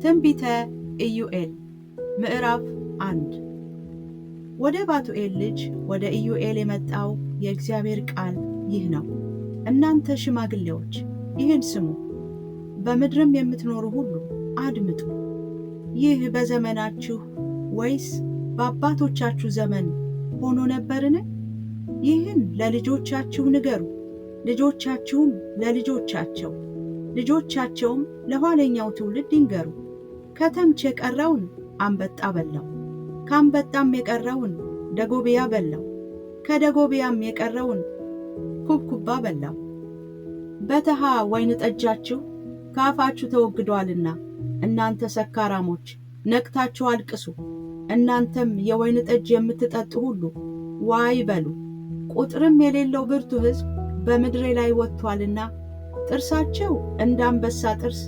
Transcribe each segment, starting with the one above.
ትንቢተ ኢዩኤል ምዕራፍ 1 ወደ ባቱኤል ልጅ ወደ ኢዩኤል የመጣው የእግዚአብሔር ቃል ይህ ነው። እናንተ ሽማግሌዎች ይህን ስሙ፣ በምድርም የምትኖሩ ሁሉ አድምጡ። ይህ በዘመናችሁ ወይስ በአባቶቻችሁ ዘመን ሆኖ ነበርን? ይህን ለልጆቻችሁ ንገሩ፣ ልጆቻችሁም ለልጆቻቸው፣ ልጆቻቸውም ለኋለኛው ትውልድ ይንገሩ። ከተምች የቀረውን አንበጣ በላው፣ ከአንበጣም የቀረውን ደጎብያ በላው፣ ከደጎብያም የቀረውን ኩብኩባ በላው። በተሃ ወይን ጠጃችሁ ከአፋችሁ ተወግዷልና፣ እናንተ ሰካራሞች ነቅታችሁ አልቅሱ። እናንተም የወይን ጠጅ የምትጠጡ ሁሉ ዋይ በሉ። ቁጥርም የሌለው ብርቱ ሕዝብ በምድሬ ላይ ወጥቷልና፣ ጥርሳቸው እንደ አንበሳ ጥርስ፣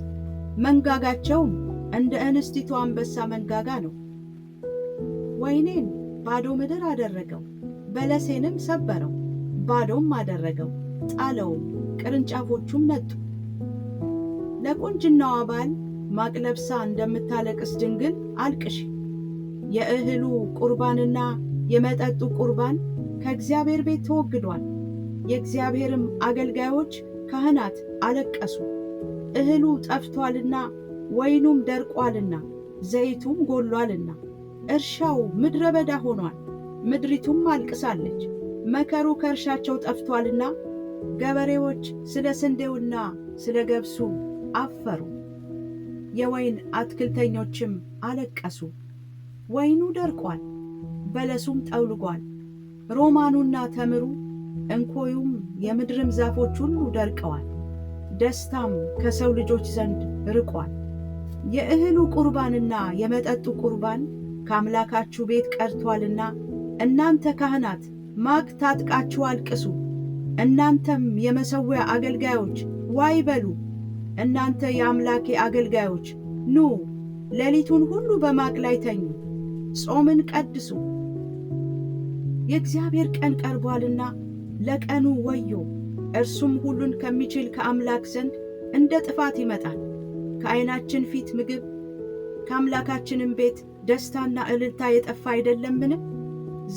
መንጋጋቸውም እንደ እንስቲቱ አንበሳ መንጋጋ ነው። ወይኔን ባዶ ምድር አደረገው፣ በለሴንም ሰበረው፣ ባዶም አደረገው፣ ጣለውም፣ ቅርንጫፎቹም ነጡ። ለቁንጅናዋ ባል ማቅ ለብሳ እንደምታለቅስ ድንግል አልቅሺ። የእህሉ ቁርባንና የመጠጡ ቁርባን ከእግዚአብሔር ቤት ተወግዷል። የእግዚአብሔርም አገልጋዮች ካህናት አለቀሱ። እህሉ ጠፍቷልና፣ ወይኑም ደርቋልና፣ ዘይቱም ጎሏልና፣ እርሻው ምድረ በዳ ሆኗል። ምድሪቱም አልቅሳለች። መከሩ ከእርሻቸው ጠፍቷልና፣ ገበሬዎች ስለ ስንዴውና ስለ ገብሱ አፈሩ። የወይን አትክልተኞችም አለቀሱ። ወይኑ ደርቋል፣ በለሱም ጠውልጓል። ሮማኑና ተምሩ፣ እንኮዩም፣ የምድርም ዛፎች ሁሉ ደርቀዋል። ደስታም ከሰው ልጆች ዘንድ ርቋል። የእህሉ ቁርባንና የመጠጡ ቁርባን ከአምላካችሁ ቤት ቀርቷልና፣ እናንተ ካህናት ማቅ ታጥቃችሁ አልቅሱ። እናንተም የመሠዊያ አገልጋዮች ዋይ በሉ። እናንተ የአምላኬ አገልጋዮች ኑ፣ ሌሊቱን ሁሉ በማቅ ላይ ተኙ፣ ጾምን ቀድሱ። የእግዚአብሔር ቀን ቀርቧልና ለቀኑ ወዮ! እርሱም ሁሉን ከሚችል ከአምላክ ዘንድ እንደ ጥፋት ይመጣል። ከዓይናችን ፊት ምግብ ከአምላካችንም ቤት ደስታና እልልታ የጠፋ አይደለምን?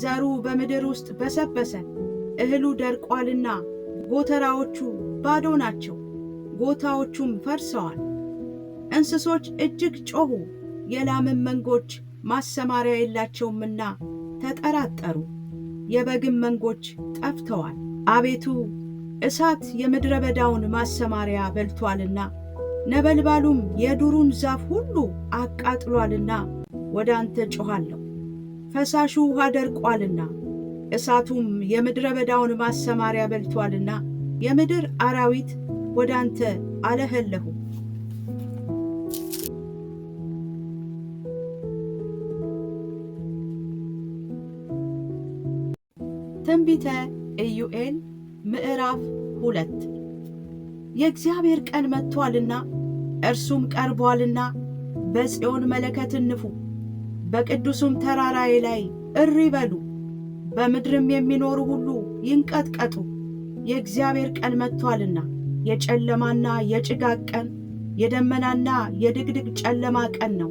ዘሩ በምድር ውስጥ በሰበሰ፣ እህሉ ደርቋልና ጎተራዎቹ ባዶ ናቸው፣ ጎታዎቹም ፈርሰዋል። እንስሶች እጅግ ጮኹ፣ የላምም መንጎች ማሰማሪያ የላቸውምና ተጠራጠሩ። የበግም መንጎች ጠፍተዋል። አቤቱ እሳት የምድረ በዳውን ማሰማሪያ በልቶአልና፣ ነበልባሉም የዱሩን ዛፍ ሁሉ አቃጥሏልና ወደ አንተ ጮኻለሁ። ፈሳሹ ውሃ ደርቋልና፣ እሳቱም የምድረ በዳውን ማሰማሪያ በልቶአልና የምድር አራዊት ወደ አንተ አለኸለሁ። ትንቢተ ኢዩኤል ምዕራፍ 2 የእግዚአብሔር ቀን መጥቶአልና እርሱም ቀርቦአልና፣ በጽዮን መለከትን ንፉ፣ በቅዱሱም ተራራዬ ላይ እሪ በሉ። በምድርም የሚኖሩ ሁሉ ይንቀጥቀጡ። የእግዚአብሔር ቀን መጥቶአልና፣ የጨለማና የጭጋግ ቀን፣ የደመናና የድቅድቅ ጨለማ ቀን ነው።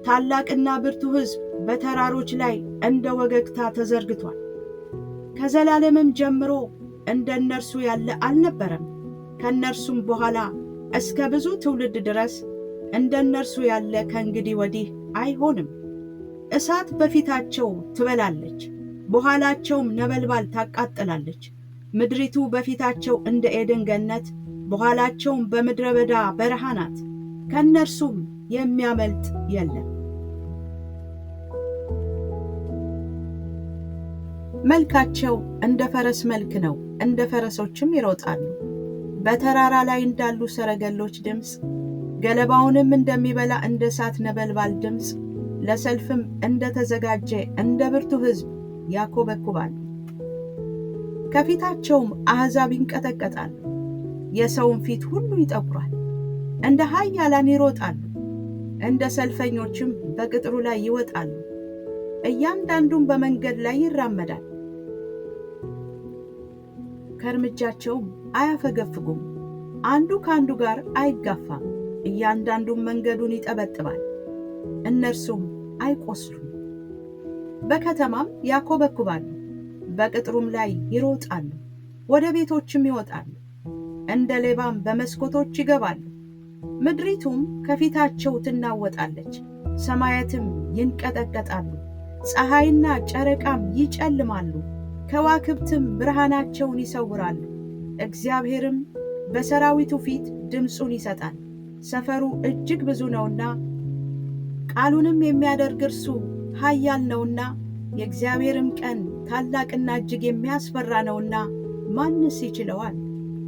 ታላቅና ብርቱ ሕዝብ በተራሮች ላይ እንደ ወገግታ ተዘርግቷል። ከዘላለምም ጀምሮ እንደ እነርሱ ያለ አልነበረም። ከእነርሱም በኋላ እስከ ብዙ ትውልድ ድረስ እንደ እነርሱ ያለ ከእንግዲህ ወዲህ አይሆንም። እሳት በፊታቸው ትበላለች፣ በኋላቸውም ነበልባል ታቃጥላለች። ምድሪቱ በፊታቸው እንደ ኤድን ገነት፣ በኋላቸውም በምድረ በዳ በረሃ ናት። ከእነርሱም የሚያመልጥ የለም። መልካቸው እንደ ፈረስ መልክ ነው፣ እንደ ፈረሶችም ይሮጣሉ። በተራራ ላይ እንዳሉ ሰረገሎች ድምፅ፣ ገለባውንም እንደሚበላ እንደ እሳት ነበልባል ድምፅ፣ ለሰልፍም እንደ ተዘጋጀ እንደ ብርቱ ሕዝብ ያኮበኩባሉ። ከፊታቸውም አሕዛብ ይንቀጠቀጣሉ፣ የሰውን ፊት ሁሉ ይጠቁራል። እንደ ኃያላን ይሮጣሉ፣ እንደ ሰልፈኞችም በቅጥሩ ላይ ይወጣሉ። እያንዳንዱም በመንገድ ላይ ይራመዳል፣ ከእርምጃቸውም አያፈገፍጉም። አንዱ ከአንዱ ጋር አይጋፋም፣ እያንዳንዱም መንገዱን ይጠበጥባል፣ እነርሱም አይቆስሉም። በከተማም ያኮበኩባሉ፣ በቅጥሩም ላይ ይሮጣሉ፣ ወደ ቤቶችም ይወጣሉ፣ እንደ ሌባም በመስኮቶች ይገባሉ። ምድሪቱም ከፊታቸው ትናወጣለች፣ ሰማያትም ይንቀጠቀጣሉ፣ ፀሐይና ጨረቃም ይጨልማሉ፣ ከዋክብትም ብርሃናቸውን ይሰውራሉ። እግዚአብሔርም በሰራዊቱ ፊት ድምፁን ይሰጣል። ሰፈሩ እጅግ ብዙ ነውና ቃሉንም የሚያደርግ እርሱ ኃያል ነውና፣ የእግዚአብሔርም ቀን ታላቅና እጅግ የሚያስፈራ ነውና ማንስ ይችለዋል?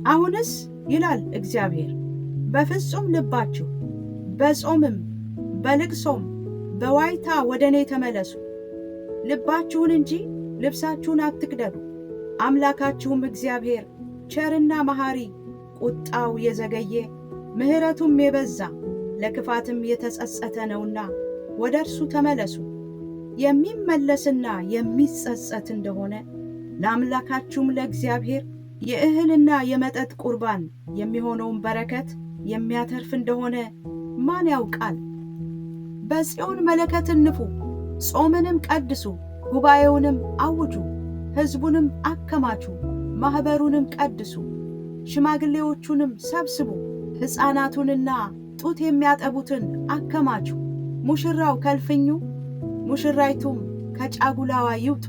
አሁንስ ይላል እግዚአብሔር፣ በፍጹም ልባችሁ በጾምም በልቅሶም በዋይታ ወደ እኔ ተመለሱ። ልባችሁን እንጂ ልብሳችሁን አትቅደዱ። አምላካችሁም እግዚአብሔር ቸርና መሐሪ፣ ቁጣው የዘገየ ምሕረቱም የበዛ ለክፋትም የተጸጸተ ነውና ወደ እርሱ ተመለሱ። የሚመለስና የሚጸጸት እንደሆነ ለአምላካችሁም ለእግዚአብሔር የእህልና የመጠጥ ቁርባን የሚሆነውን በረከት የሚያተርፍ እንደሆነ ማን ያውቃል? በጽዮን መለከትን ንፉ፣ ጾምንም ቀድሱ፣ ጉባኤውንም አውጁ፣ ሕዝቡንም አከማቹ፣ ማኅበሩንም ቀድሱ፣ ሽማግሌዎቹንም ሰብስቡ፣ ሕፃናቱንና ጡት የሚያጠቡትን አከማቹ። ሙሽራው ከልፍኙ ሙሽራይቱም ከጫጉላዋ ይውጡ።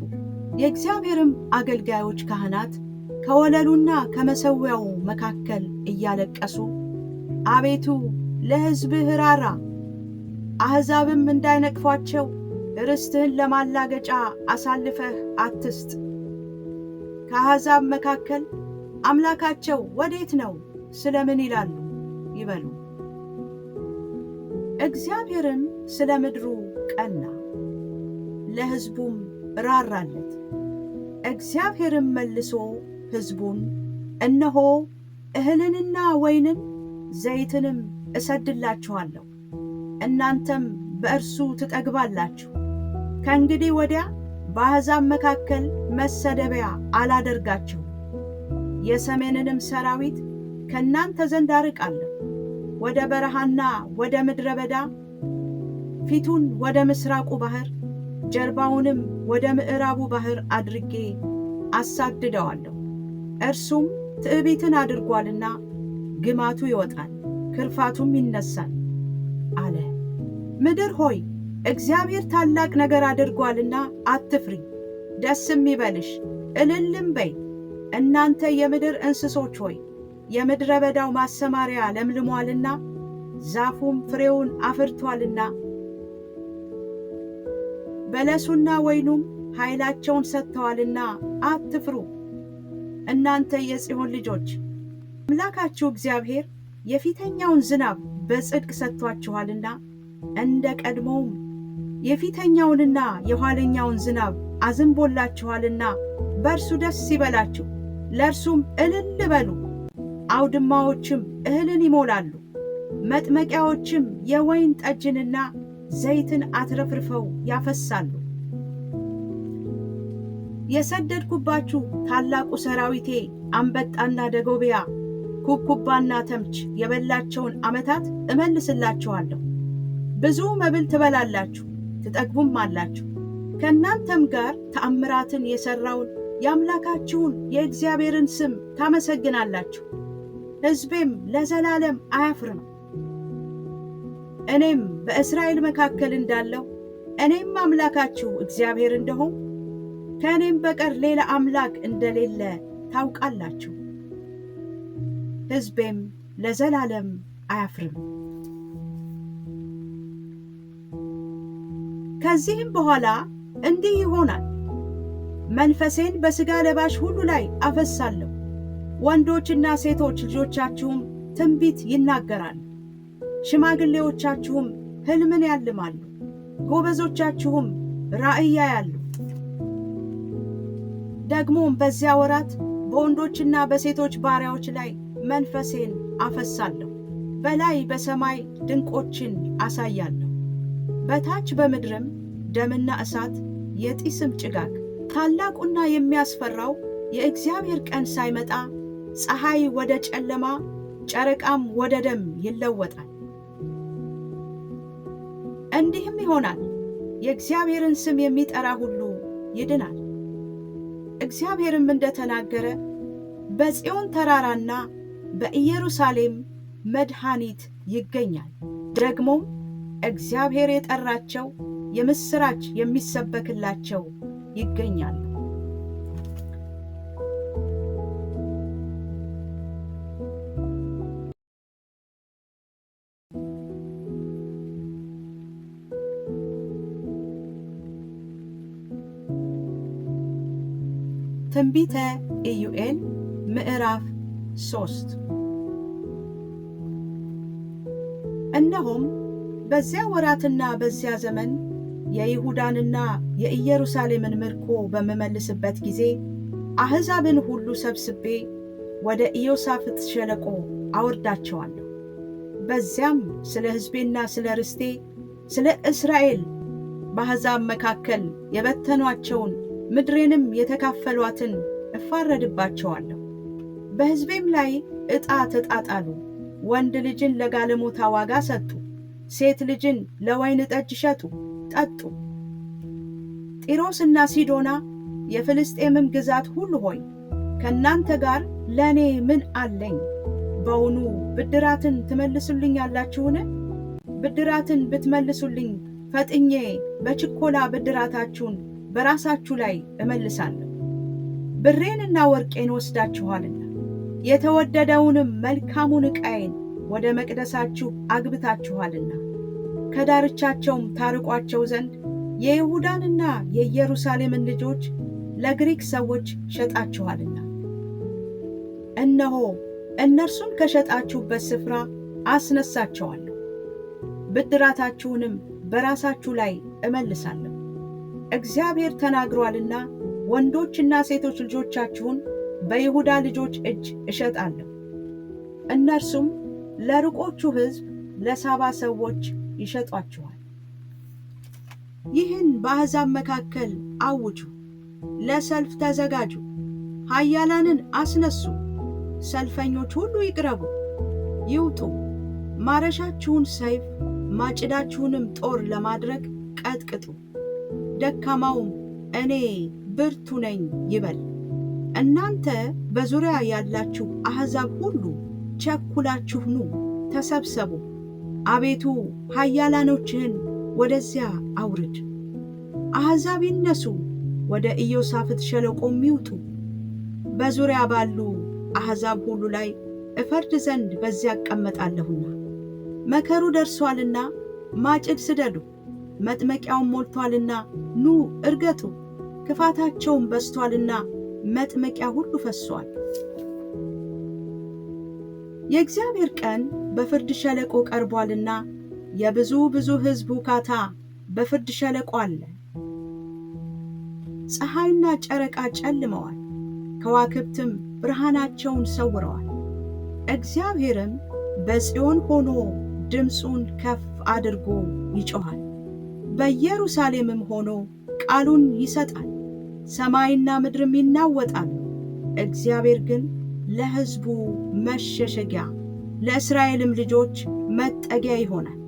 የእግዚአብሔርም አገልጋዮች ካህናት ከወለሉና ከመሠዊያው መካከል እያለቀሱ አቤቱ ለሕዝብህ ራራ፣ አሕዛብም እንዳይነቅፏቸው ርስትህን ለማላገጫ አሳልፈህ አትስጥ። ከአሕዛብ መካከል አምላካቸው ወዴት ነው ስለምን ይላሉ ይበሉ። እግዚአብሔርም ስለ ምድሩ ቀና፣ ለሕዝቡም ራራለት። እግዚአብሔርም መልሶ ሕዝቡን እነሆ እህልንና ወይንን ዘይትንም እሰድላችኋለሁ፣ እናንተም በእርሱ ትጠግባላችሁ። ከእንግዲህ ወዲያ በአሕዛብ መካከል መሰደቢያ አላደርጋችሁም። የሰሜንንም ሰራዊት ከእናንተ ዘንድ አርቃለሁ። ወደ በረሃና ወደ ምድረ በዳ ፊቱን ወደ ምስራቁ ባሕር ጀርባውንም ወደ ምዕራቡ ባሕር አድርጌ አሳድደዋለሁ። እርሱም ትዕቢትን አድርጓልና ግማቱ ይወጣል፣ ክርፋቱም ይነሳል አለ። ምድር ሆይ እግዚአብሔር ታላቅ ነገር አድርጓልና አትፍሪ፣ ደስም ይበልሽ፣ እልልም በይ። እናንተ የምድር እንስሶች ሆይ የምድረ በዳው ማሰማሪያ ለምልሟልና ዛፉም ፍሬውን አፍርቷልና በለሱና ወይኑም ኃይላቸውን ሰጥተዋልና አትፍሩ። እናንተ የጽዮን ልጆች አምላካችሁ እግዚአብሔር የፊተኛውን ዝናብ በጽድቅ ሰጥቷችኋልና እንደ ቀድሞውም የፊተኛውንና የኋለኛውን ዝናብ አዝንቦላችኋልና በእርሱ ደስ ይበላችሁ፣ ለእርሱም እልል በሉ። አውድማዎችም እህልን ይሞላሉ፣ መጥመቂያዎችም የወይን ጠጅንና ዘይትን አትረፍርፈው ያፈሳሉ። የሰደድኩባችሁ ታላቁ ሰራዊቴ አንበጣና ደጎብያ ኩብኩባና ተምች የበላቸውን ዓመታት እመልስላችኋለሁ። ብዙ መብል ትበላላችሁ ትጠግቡም አላችሁ። ከእናንተም ጋር ተአምራትን የሠራውን የአምላካችሁን የእግዚአብሔርን ስም ታመሰግናላችሁ። ሕዝቤም ለዘላለም አያፍርም። እኔም በእስራኤል መካከል እንዳለው እኔም አምላካችሁ እግዚአብሔር እንደሆን ከእኔም በቀር ሌላ አምላክ እንደሌለ ታውቃላችሁ። ሕዝቤም ለዘላለም አያፍርም። ከዚህም በኋላ እንዲህ ይሆናል፣ መንፈሴን በሥጋ ለባሽ ሁሉ ላይ አፈሳለሁ። ወንዶችና ሴቶች ልጆቻችሁም ትንቢት ይናገራሉ፣ ሽማግሌዎቻችሁም ሕልምን ያልማሉ፣ ጎበዞቻችሁም ራእይ ያያሉ። ደግሞም በዚያ ወራት በወንዶችና በሴቶች ባሪያዎች ላይ መንፈሴን አፈሳለሁ። በላይ በሰማይ ድንቆችን አሳያለሁ፣ በታች በምድርም ደምና እሳት የጢስም ጭጋግ። ታላቁና የሚያስፈራው የእግዚአብሔር ቀን ሳይመጣ ፀሐይ ወደ ጨለማ ጨረቃም ወደ ደም ይለወጣል። እንዲህም ይሆናል፣ የእግዚአብሔርን ስም የሚጠራ ሁሉ ይድናል። እግዚአብሔርም እንደተናገረ በጽዮን ተራራና በኢየሩሳሌም መድኃኒት ይገኛል። ደግሞም እግዚአብሔር የጠራቸው የምሥራች የሚሰበክላቸው ይገኛሉ። ትንቢተ ኢዩኤል ምዕራፍ 3 እነሆም በዚያ ወራትና በዚያ ዘመን የይሁዳንና የኢየሩሳሌምን ምርኮ በምመልስበት ጊዜ አሕዛብን ሁሉ ሰብስቤ ወደ ኢዮሳፍጥ ሸለቆ አወርዳቸዋለሁ። በዚያም ስለ ሕዝቤና ስለ ርስቴ ስለ እስራኤል በአሕዛብ መካከል የበተኗቸውን ምድሬንም የተካፈሏትን እፋረድባቸዋለሁ። በሕዝቤም ላይ ዕጣ ተጣጣሉ። ወንድ ልጅን ለጋለሞታ ዋጋ ሰጡ፣ ሴት ልጅን ለወይን ጠጅ ሸጡ ጠጡ። ጢሮስና ሲዶና የፍልስጤምም ግዛት ሁሉ ሆይ ከእናንተ ጋር ለእኔ ምን አለኝ? በውኑ ብድራትን ትመልሱልኛላችሁን? ብድራትን ብትመልሱልኝ ፈጥኜ በችኮላ ብድራታችሁን በራሳችሁ ላይ እመልሳለሁ። ብሬንና ወርቄን ወስዳችኋልና የተወደደውንም መልካሙን ዕቃዬን ወደ መቅደሳችሁ አግብታችኋልና ከዳርቻቸውም ታርቋቸው ዘንድ የይሁዳንና የኢየሩሳሌምን ልጆች ለግሪክ ሰዎች ሸጣችኋልና እነሆ እነርሱን ከሸጣችሁበት ስፍራ አስነሳቸዋለሁ፣ ብድራታችሁንም በራሳችሁ ላይ እመልሳለሁ። እግዚአብሔር ተናግሯልና ወንዶችና ሴቶች ልጆቻችሁን በይሁዳ ልጆች እጅ እሸጣለሁ፣ እነርሱም ለሩቆቹ ሕዝብ ለሳባ ሰዎች ይሸጧችኋል። ይህን በአሕዛብ መካከል አውጁ፣ ለሰልፍ ተዘጋጁ፣ ኃያላንን አስነሱ፣ ሰልፈኞች ሁሉ ይቅረቡ፣ ይውጡ። ማረሻችሁን ሰይፍ ማጭዳችሁንም ጦር ለማድረግ ቀጥቅጡ። ደካማውም እኔ ብርቱ ነኝ ይበል። እናንተ በዙሪያ ያላችሁ አሕዛብ ሁሉ ቸኩላችሁ ኑ፣ ተሰብሰቡ። አቤቱ ኃያላኖችህን ወደዚያ አውርድ። አሕዛብ ይነሱ፣ ወደ ኢዮሳፍጥ ሸለቆም ይውጡ። በዙሪያ ባሉ አሕዛብ ሁሉ ላይ እፈርድ ዘንድ በዚያ እቀመጣለሁና። መከሩ ደርሶአልና ማጭድ ስደዱ፣ መጥመቂያውም ሞልቶአልና ኑ እርገጡ። ክፋታቸውም በዝቶአልና መጥመቂያ ሁሉ ፈስሶአል። የእግዚአብሔር ቀን በፍርድ ሸለቆ ቀርቦአልና የብዙ ሕዝብ ውካታ በፍርድ ሸለቆ አለ። ፀሐይና ጨረቃ ጨልመዋል፣ ከዋክብትም ብርሃናቸውን ሰውረዋል። እግዚአብሔርም በጽዮን ሆኖ ድምፁን ከፍ አድርጎ ይጮኻል፣ በኢየሩሳሌምም ሆኖ ቃሉን ይሰጣል። ሰማይና ምድርም ይናወጣሉ፣ እግዚአብሔር ግን ለሕዝቡ መሸሸጊያ ለእስራኤልም ልጆች መጠጊያ ይሆናል።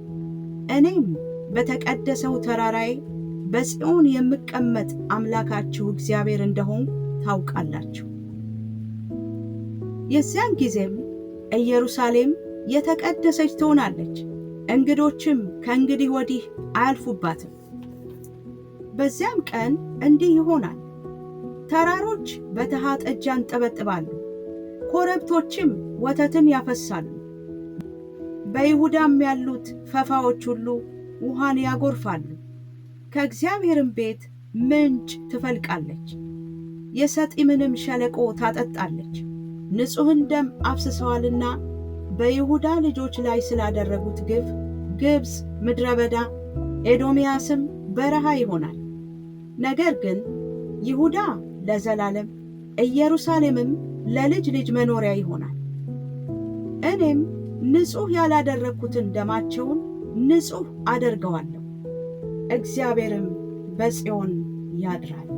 እኔም በተቀደሰው ተራራዬ በጽዮን የምቀመጥ አምላካችሁ እግዚአብሔር እንደሆንኩ ታውቃላችሁ። የዚያን ጊዜም ኢየሩሳሌም የተቀደሰች ትሆናለች፣ እንግዶችም ከእንግዲህ ወዲህ አያልፉባትም። በዚያም ቀን እንዲህ ይሆናል፣ ተራሮች በተሃ ጠጅ ያንጠበጥባሉ፣ ኮረብቶችም ወተትን ያፈሳሉ። በይሁዳም ያሉት ፈፋዎች ሁሉ ውሃን ያጎርፋሉ። ከእግዚአብሔርም ቤት ምንጭ ትፈልቃለች፣ የሰጢምንም ሸለቆ ታጠጣለች። ንጹሕን ደም አፍስሰዋልና በይሁዳ ልጆች ላይ ስላደረጉት ግፍ ግብፅ ምድረ በዳ፣ ኤዶምያስም በረሃ ይሆናል። ነገር ግን ይሁዳ ለዘላለም ኢየሩሳሌምም ለልጅ ልጅ መኖሪያ ይሆናል። እኔም ንጹሕ ያላደረግኩትን ደማቸውን ንጹሕ አደርገዋለሁ፣ እግዚአብሔርም በጽዮን ያድራል።